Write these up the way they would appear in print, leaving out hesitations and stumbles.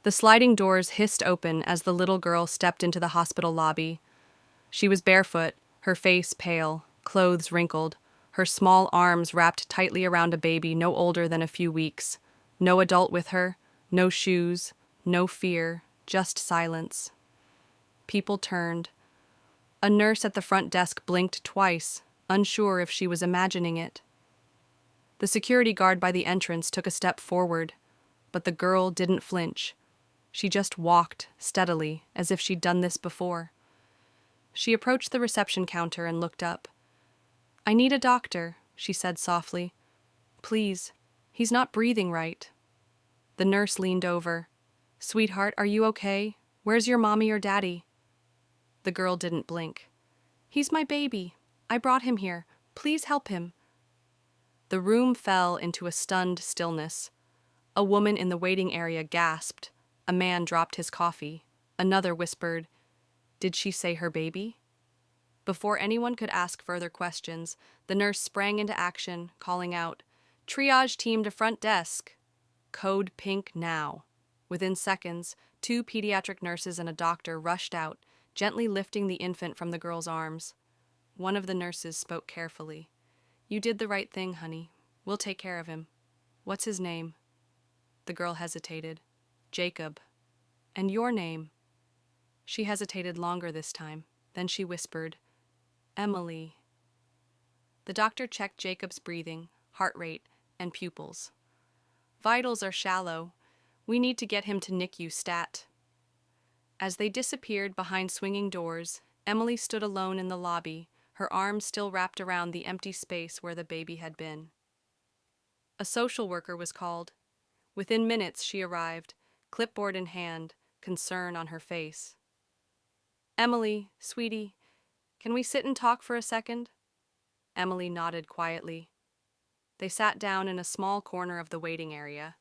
The sliding doors hissed open as the little girl stepped into the hospital lobby. She was barefoot, her face pale, clothes wrinkled, her small arms wrapped tightly around a baby no older than a few weeks. No adult with her, no shoes, no fear, just silence. People turned. A nurse at the front desk blinked twice, unsure if she was imagining it. The security guard by the entrance took a step forward, but the girl didn't flinch. She just walked steadily, as if she'd done this before. She approached the reception counter and looked up. "I need a doctor," she said softly. "Please, he's not breathing right." The nurse leaned over. "Sweetheart, are you okay? Where's your mommy or daddy?" The girl didn't blink. "He's my baby. I brought him here. Please help him." The room fell into a stunned stillness. A woman in the waiting area gasped. A man dropped his coffee. Another whispered, "Did she say her baby?" Before anyone could ask further questions, the nurse sprang into action, calling out, "Triage team to front desk. Code pink now." Within seconds, 2 pediatric nurses and a doctor rushed out, gently lifting the infant from the girl's arms. One of the nurses spoke carefully. "You did the right thing, honey. We'll take care of him. What's his name?" The girl hesitated. "Jacob." "And your name?" She hesitated longer this time. Then she whispered, "Emily." The doctor checked Jacob's breathing, heart rate, and pupils. "Vitals are shallow. We need to get him to NICU stat." As they disappeared behind swinging doors, Emily stood alone in the lobby, her arms still wrapped around the empty space where the baby had been. A social worker was called. Within minutes she arrived, clipboard in hand, concern on her face. "Emily, sweetie, can we sit and talk for a second?" Emily nodded quietly. They sat down in a small corner of the waiting area.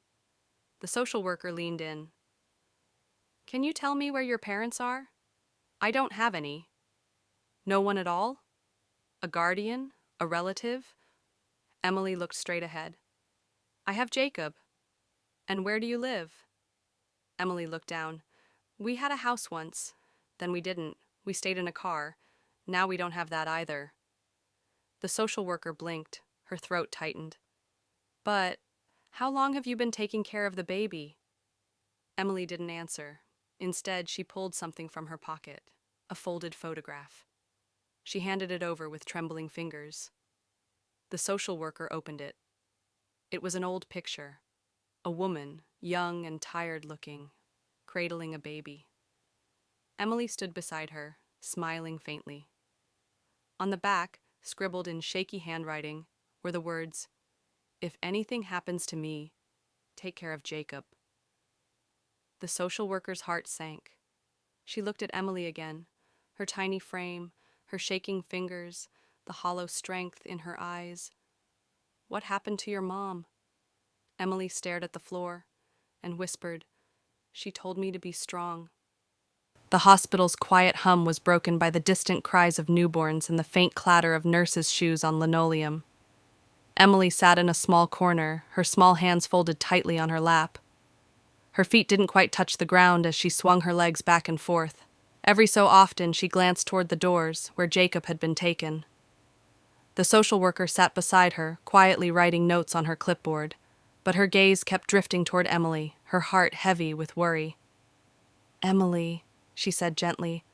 The social worker leaned in. "Can you tell me where your parents are? I don't have any." "No one at all? A guardian? A relative?" Emily looked straight ahead. "I have Jacob." "And where do you live?" Emily looked down. "We had a house once. Then we didn't. We stayed in a car. Now we don't have that either." The social worker blinked. Her throat tightened. "But how long have you been taking care of the baby?" Emily didn't answer. Instead, she pulled something from her pocket, a folded photograph. She handed it over with trembling fingers. The social worker opened it. It was an old picture. A woman, young and tired-looking, cradling a baby. Emily stood beside her, smiling faintly. On the back, scribbled in shaky handwriting, were the words, "If anything happens to me, take care of Jacob." The social worker's heart sank. She looked at Emily again, her tiny frame, her shaking fingers, the hollow strength in her eyes. "What happened to your mom?" Emily stared at the floor and whispered, "She told me to be strong." The hospital's quiet hum was broken by the distant cries of newborns and the faint clatter of nurses' shoes on linoleum. Emily sat in a small corner, her small hands folded tightly on her lap. Her feet didn't quite touch the ground as she swung her legs back and forth. Every so often she glanced toward the doors, where Jacob had been taken. The social worker sat beside her, quietly writing notes on her clipboard, but her gaze kept drifting toward Emily, her heart heavy with worry. "Emily," she said gently,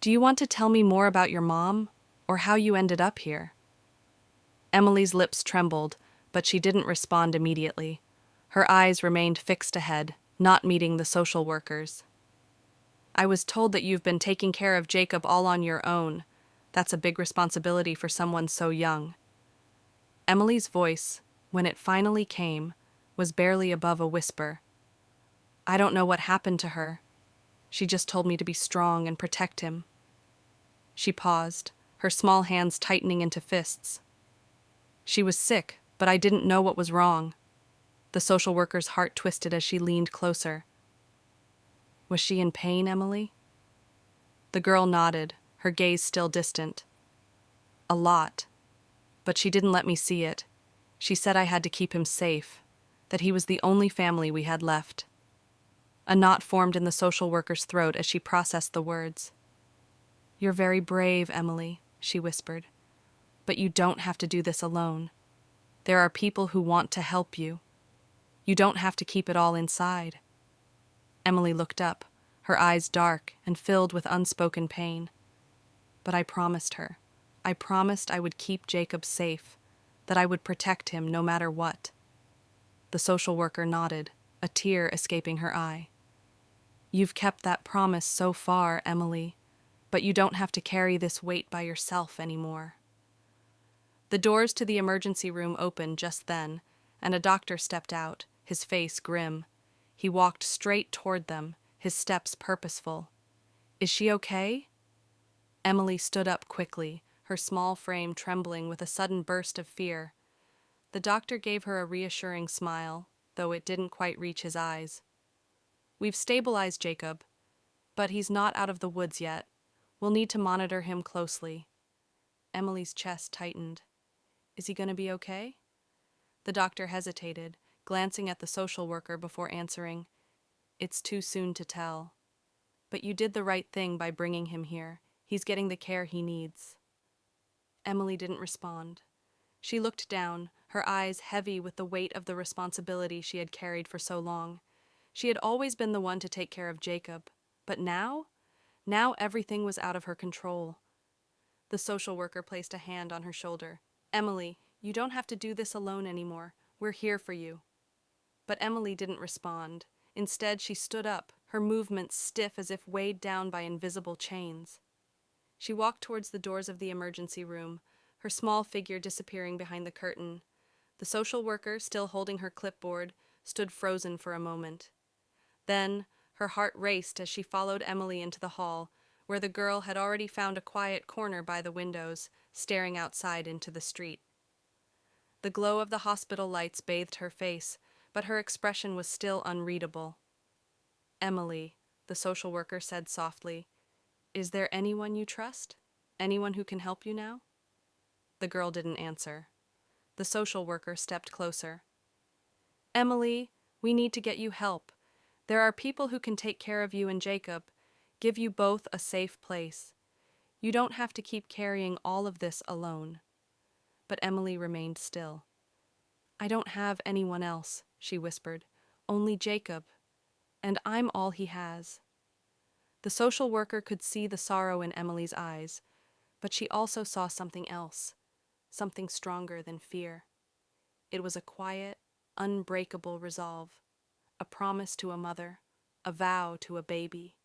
"do you want to tell me more about your mom, or how you ended up here?" Emily's lips trembled, but she didn't respond immediately. Her eyes remained fixed ahead, not meeting the social worker's. "I was told that you've been taking care of Jacob all on your own. That's a big responsibility for someone so young." Emily's voice, when it finally came, was barely above a whisper. "I don't know what happened to her. She just told me to be strong and protect him." She paused, her small hands tightening into fists. "She was sick, but I didn't know what was wrong." The social worker's heart twisted as she leaned closer. "Was she in pain, Emily?" The girl nodded, her gaze still distant. "A lot. But she didn't let me see it. She said I had to keep him safe, that he was the only family we had left." A knot formed in the social worker's throat as she processed the words. "You're very brave, Emily," she whispered. "But you don't have to do this alone. There are people who want to help you. You don't have to keep it all inside." Emily looked up, her eyes dark and filled with unspoken pain. "But I promised her. I promised I would keep Jacob safe, that I would protect him no matter what." The social worker nodded, a tear escaping her eye. "You've kept that promise so far, Emily, but you don't have to carry this weight by yourself anymore." The doors to the emergency room opened just then, and a doctor stepped out, his face grim. He walked straight toward them, his steps purposeful. "Is she okay?" Emily stood up quickly, her small frame trembling with a sudden burst of fear. The doctor gave her a reassuring smile, though it didn't quite reach his eyes. "We've stabilized Jacob, but he's not out of the woods yet. We'll need to monitor him closely." Emily's chest tightened. "Is he going to be okay?" The doctor hesitated, glancing at the social worker before answering. "It's too soon to tell. But you did the right thing by bringing him here. He's getting the care he needs." Emily didn't respond. She looked down, her eyes heavy with the weight of the responsibility she had carried for so long. She had always been the one to take care of Jacob, but now everything was out of her control. The social worker placed a hand on her shoulder. "Emily, you don't have to do this alone anymore. We're here for you." But Emily didn't respond. Instead, she stood up, her movements stiff as if weighed down by invisible chains. She walked towards the doors of the emergency room, her small figure disappearing behind the curtain. The social worker, still holding her clipboard, stood frozen for a moment. Then, her heart raced as she followed Emily into the hall, where the girl had already found a quiet corner by the windows, staring outside into the street. The glow of the hospital lights bathed her face, but her expression was still unreadable. "Emily," the social worker said softly, "is there anyone you trust? Anyone who can help you now?" The girl didn't answer. The social worker stepped closer. "Emily, we need to get you help. There are people who can take care of you and Jacob, give you both a safe place. You don't have to keep carrying all of this alone." But Emily remained still. "I don't have anyone else," she whispered. "Only Jacob. And I'm all he has." The social worker could see the sorrow in Emily's eyes, but she also saw something else, something stronger than fear. It was a quiet, unbreakable resolve, a promise to a mother, a vow to a baby.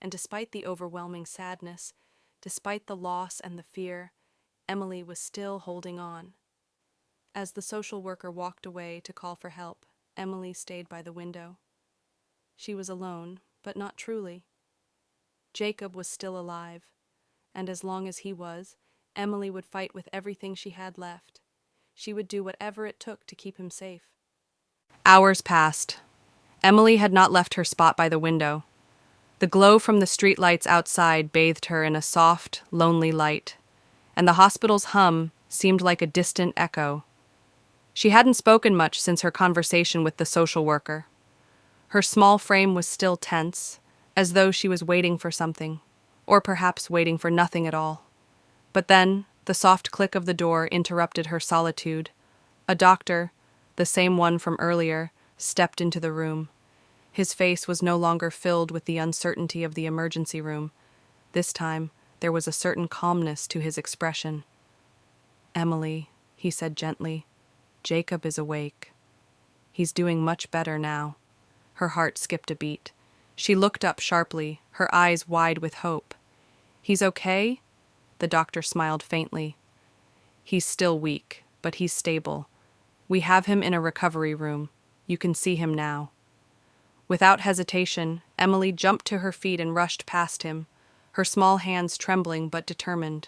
And despite the overwhelming sadness, despite the loss and the fear, Emily was still holding on. As the social worker walked away to call for help, Emily stayed by the window. She was alone, but not truly. Jacob was still alive, and as long as he was, Emily would fight with everything she had left. She would do whatever it took to keep him safe. Hours passed. Emily had not left her spot by the window. The glow from the streetlights outside bathed her in a soft, lonely light, and the hospital's hum seemed like a distant echo. She hadn't spoken much since her conversation with the social worker. Her small frame was still tense, as though she was waiting for something, or perhaps waiting for nothing at all. But then, the soft click of the door interrupted her solitude. A doctor, the same one from earlier, stepped into the room. His face was no longer filled with the uncertainty of the emergency room. This time, there was a certain calmness to his expression. "Emily," he said gently, "Jacob is awake. He's doing much better now." Her heart skipped a beat. She looked up sharply, her eyes wide with hope. "He's okay?" The doctor smiled faintly. "He's still weak, but he's stable. We have him in a recovery room. You can see him now." Without hesitation, Emily jumped to her feet and rushed past him, her small hands trembling but determined.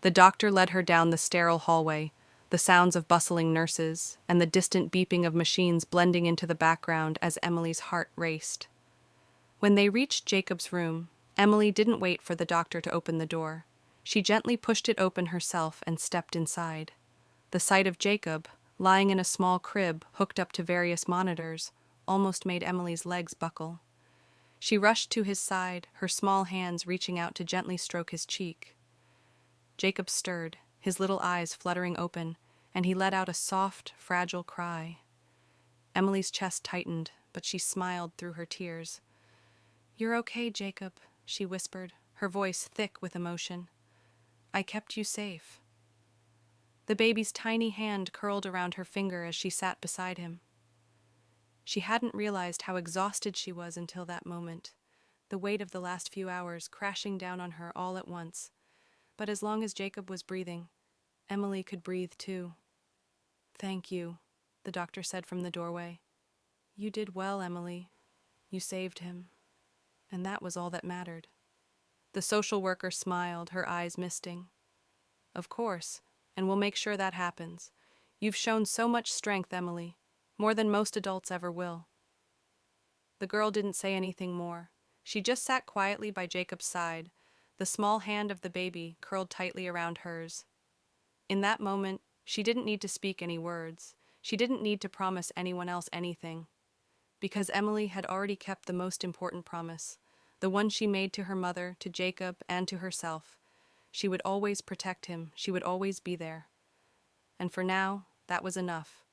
The doctor led her down the sterile hallway, the sounds of bustling nurses and the distant beeping of machines blending into the background as Emily's heart raced. When they reached Jacob's room, Emily didn't wait for the doctor to open the door. She gently pushed it open herself and stepped inside. The sight of Jacob, lying in a small crib hooked up to various monitors, almost made Emily's legs buckle. She rushed to his side, her small hands reaching out to gently stroke his cheek. Jacob stirred, his little eyes fluttering open, and he let out a soft, fragile cry. Emily's chest tightened, but she smiled through her tears. "You're okay, Jacob," she whispered, her voice thick with emotion. "I kept you safe." The baby's tiny hand curled around her finger as she sat beside him. She hadn't realized how exhausted she was until that moment, the weight of the last few hours crashing down on her all at once. But as long as Jacob was breathing, Emily could breathe too. "Thank you," the doctor said from the doorway. "You did well, Emily. You saved him." And that was all that mattered. The social worker smiled, her eyes misting. "Of course, and we'll make sure that happens. You've shown so much strength, Emily, more than most adults ever will." The girl didn't say anything more. She just sat quietly by Jacob's side, the small hand of the baby curled tightly around hers. In that moment, she didn't need to speak any words. She didn't need to promise anyone else anything. Because Emily had already kept the most important promise, the one she made to her mother, to Jacob, and to herself. She would always protect him. She would always be there. And for now, that was enough.